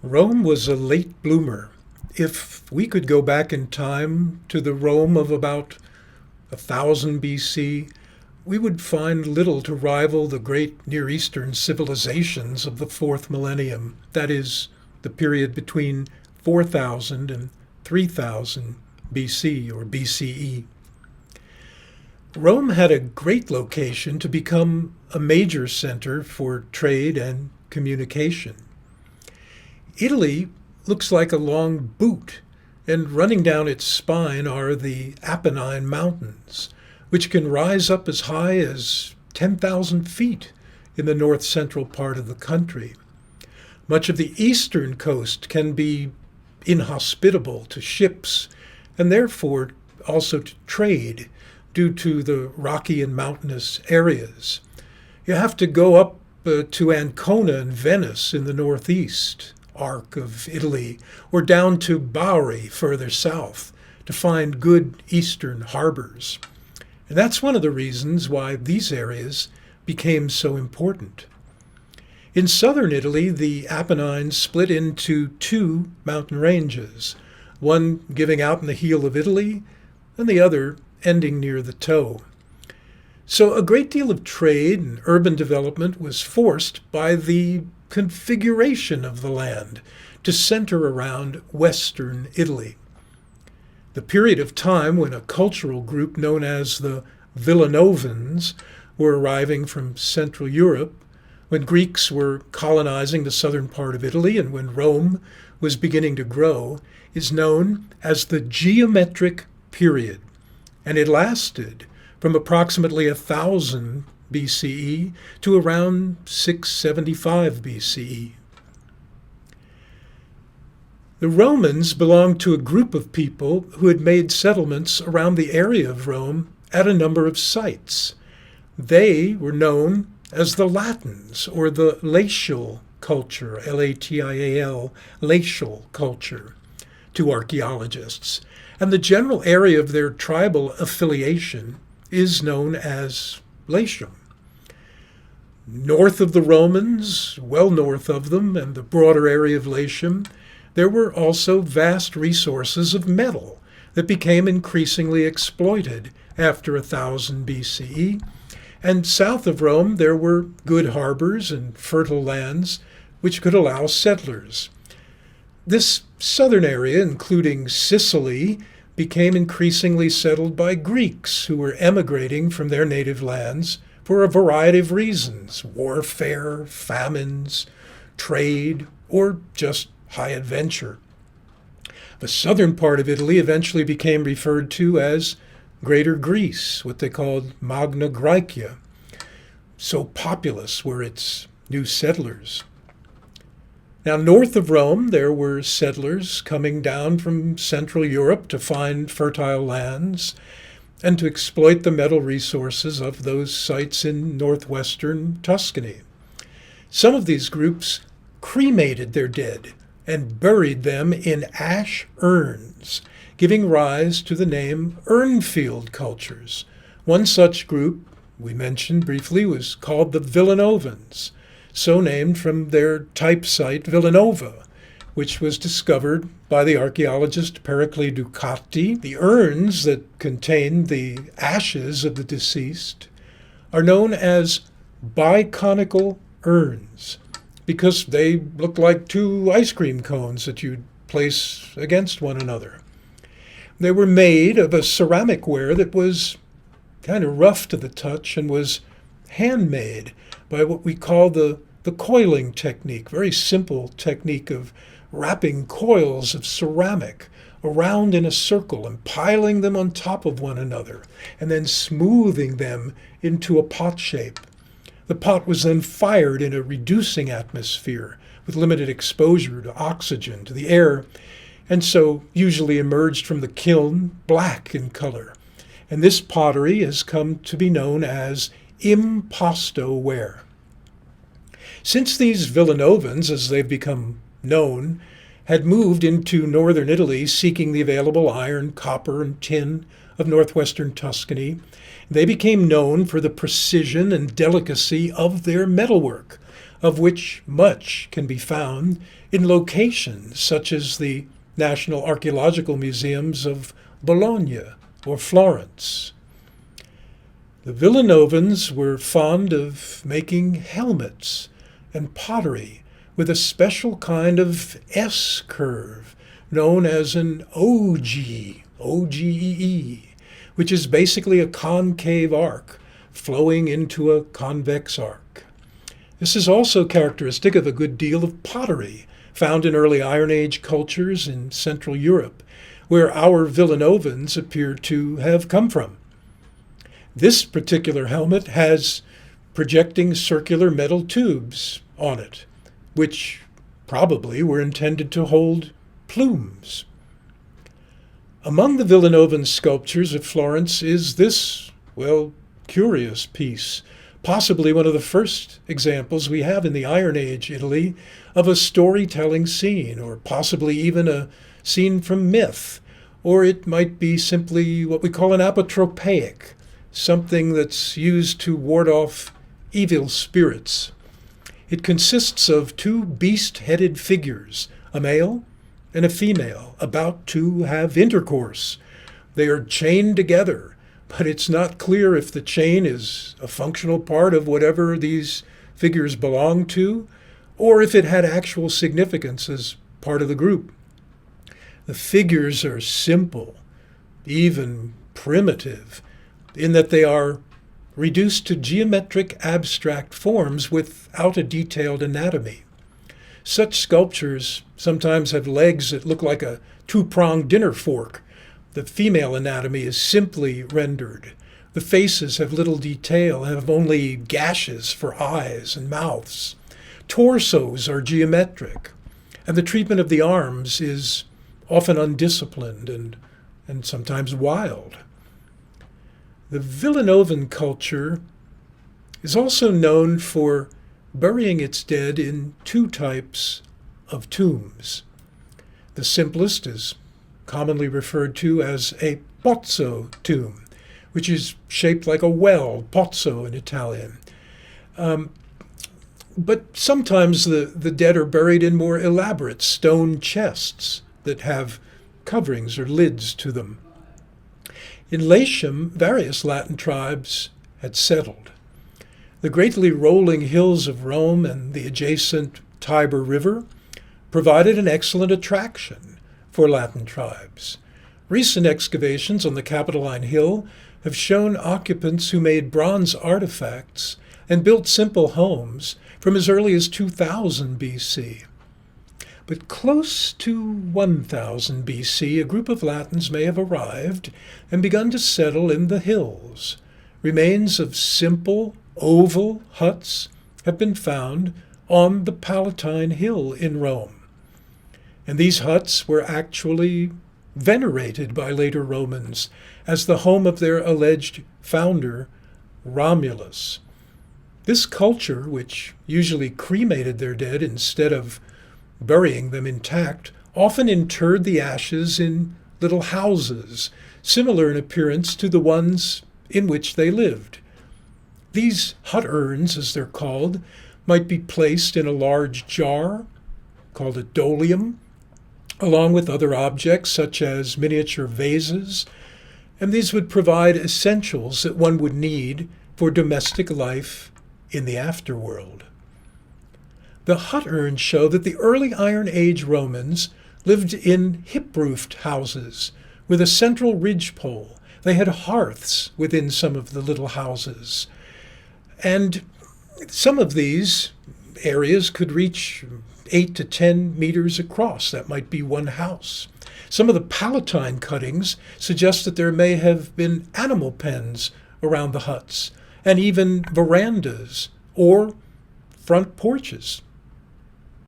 Rome was a late bloomer. If we could go back in time to the Rome of about 1000 BC, we would find little to rival the great Near Eastern civilizations of the fourth millennium, that is, the period between 4000 and 3000 BC or BCE. Rome had a great location to become a major center for trade and communication. Italy looks like a long boot, and running down its spine are the Apennine Mountains, which can rise up as high as 10,000 feet in the north-central part of the country. Much of the eastern coast can be inhospitable to ships, and therefore also to trade, due to the rocky and mountainous areas. You have to go up to Ancona and Venice in the northeast arc of Italy, or down to Bari further south to find good eastern harbors. And that's one of the reasons why these areas became so important. In southern Italy, the Apennines split into two mountain ranges, one giving out in the heel of Italy and the other ending near the toe. So a great deal of trade and urban development was forced by the configuration of the land to center around western Italy. The period of time when a cultural group known as the Villanovans were arriving from Central Europe, when Greeks were colonizing the southern part of Italy, and when Rome was beginning to grow, is known as the geometric period. And it lasted from approximately 1000 BCE to around 675 BCE. The Romans belonged to a group of people who had made settlements around the area of Rome at a number of sites. They were known as the Latins, or the Latial culture, Latial, Latial culture, to archaeologists. And the general area of their tribal affiliation is known as Latium. North of the Romans, well north of them, and the broader area of Latium, there were also vast resources of metal that became increasingly exploited after 1000 BCE. And south of Rome, there were good harbors and fertile lands which could allow settlers. This southern area, including Sicily, became increasingly settled by Greeks who were emigrating from their native lands for a variety of reasons: warfare, famines, trade, or just high adventure. The southern part of Italy eventually became referred to as Greater Greece, what they called Magna Graecia. So populous were its new settlers. Now, north of Rome, there were settlers coming down from Central Europe to find fertile lands and to exploit the metal resources of those sites in northwestern Tuscany. Some of these groups cremated their dead and buried them in ash urns, giving rise to the name urnfield cultures. One such group, we mentioned briefly, was called the Villanovans, so named from their type site Villanova, which was discovered by the archaeologist Pericles Ducati. The urns that contained the ashes of the deceased are known as Biconical urns because they look like two ice cream cones that you'd place against one another. They were made of a ceramic ware that was kind of rough to the touch and was handmade by what we call the coiling technique, very simple technique of wrapping coils of ceramic around in a circle and piling them on top of one another and then smoothing them into a pot shape. The pot was then fired in a reducing atmosphere with limited exposure to oxygen, to the air, and so usually emerged from the kiln black in color. And this pottery has come to be known as Impasto ware. Since these Villanovans, as they've become known, had moved into northern Italy seeking the available iron, copper, and tin of northwestern Tuscany, they became known for the precision and delicacy of their metalwork, of which much can be found in locations such as the National Archaeological Museums of Bologna or Florence. The Villanovans were fond of making helmets and pottery with a special kind of S-curve known as an ogee, O-G-E-E, which is basically a concave arc flowing into a convex arc. This is also characteristic of a good deal of pottery found in early Iron Age cultures in Central Europe, where our Villanovans appear to have come from. This particular helmet has projecting circular metal tubes on it, which probably were intended to hold plumes. Among the Villanovan sculptures at Florence is this, curious piece, possibly one of the first examples we have in the Iron Age Italy of a storytelling scene, or possibly even a scene from myth, or it might be simply what we call an apotropaic, something that's used to ward off evil spirits. It consists of two beast-headed figures, a male and a female, about to have intercourse. They are chained together, but it's not clear if the chain is a functional part of whatever these figures belong to, or if it had actual significance as part of the group. The figures are simple, even primitive, in that they are reduced to geometric abstract forms without a detailed anatomy. Such sculptures sometimes have legs that look like a two-pronged dinner fork. The female anatomy is simply rendered. The faces have little detail, have only gashes for eyes and mouths. Torsos are geometric, and the treatment of the arms is often undisciplined and sometimes wild. The Villanovan culture is also known for burying its dead in two types of tombs. The simplest is commonly referred to as a Pozzo tomb, which is shaped like a well, Pozzo in Italian. But sometimes the dead are buried in more elaborate stone chests that have coverings or lids to them. In Latium, various Latin tribes had settled. The greatly rolling hills of Rome and the adjacent Tiber River provided an excellent attraction for Latin tribes. Recent excavations on the Capitoline Hill have shown occupants who made bronze artifacts and built simple homes from as early as 2000 BC. But close to 1000 BC, a group of Latins may have arrived and begun to settle in the hills. Remains of simple, oval huts have been found on the Palatine Hill in Rome. And these huts were actually venerated by later Romans as the home of their alleged founder, Romulus. This culture, which usually cremated their dead instead of burying them intact, often interred the ashes in little houses, similar in appearance to the ones in which they lived. These hut urns, as they're called, might be placed in a large jar, called a dolium, along with other objects such as miniature vases, and these would provide essentials that one would need for domestic life in the afterworld. The hut urns show that the early Iron Age Romans lived in hip-roofed houses with a central ridgepole. They had hearths within some of the little houses. And some of these areas could reach 8 to 10 meters across. That might be one house. Some of the Palatine cuttings suggest that there may have been animal pens around the huts, and even verandas or front porches.